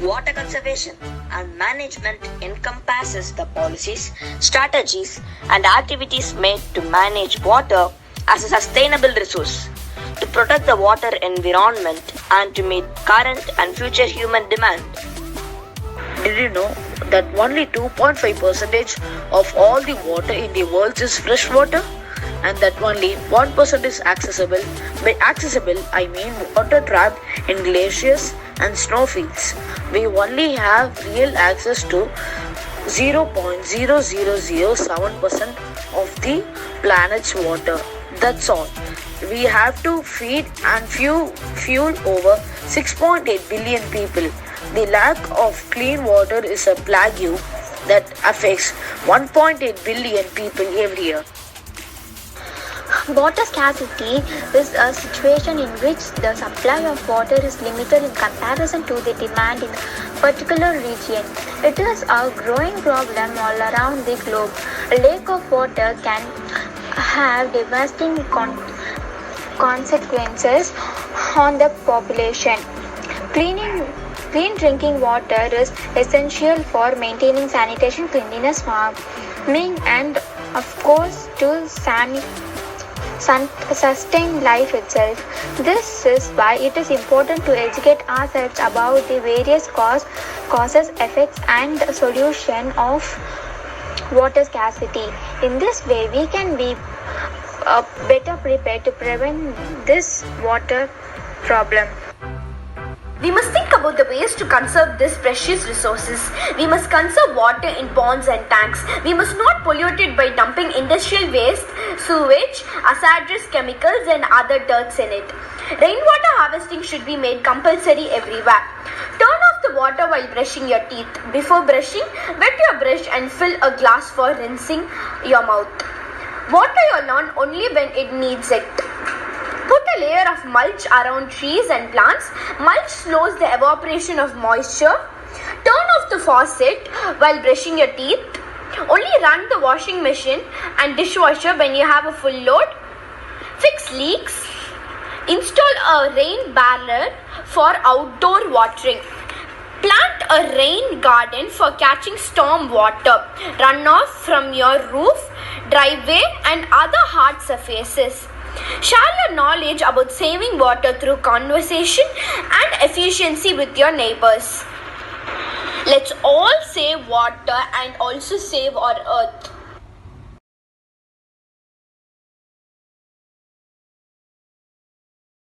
Water conservation and management encompasses the policies, strategies, and activities made to manage water as a sustainable resource, to protect the water environment, and to meet current and future human demand. Did you know that only 2.5% of all the water in the world is fresh water? And that only 1% is accessible. By accessible, I mean water trapped in glaciers and snowfields. We only have real access to 0.0007% of the planet's water. That's all. We have to feed and fuel over 6.8 billion people. The lack of clean water is a plague that affects 1.8 billion people every year. Water scarcity is a situation in which the supply of water is limited in comparison to the demand in a particular region. It is a growing problem all around the globe. A lack of water can have devastating consequences on the population. Clean drinking water is essential for maintaining sanitation, cleanliness, farming, and of course to sustain life itself. This is why it is important to educate ourselves about the various causes, effects, and solution of water scarcity. In this way, we can be better prepared to prevent this water problem. We must think about the ways to conserve these precious resources. We must conserve water in ponds and tanks. We must not pollute it by dumping industrial waste, sewage, hazardous chemicals, and other dirts in it. Rainwater harvesting should be made compulsory everywhere. Turn off the water while brushing your teeth. Before brushing, wet your brush and fill a glass for rinsing your mouth. Water your lawn only when it needs it. Put a layer of mulch around trees and plants. Mulch slows the evaporation of moisture. Turn off the faucet while brushing your teeth. Only run the washing machine and dishwasher when you have a full load. Fix leaks. Install a rain barrier for outdoor watering. Plant a rain garden for catching storm water, runoff from your roof, driveway, and other hard surfaces. Share your knowledge about saving water through conversation and efficiency with your neighbors. Let's all save water and also save our earth.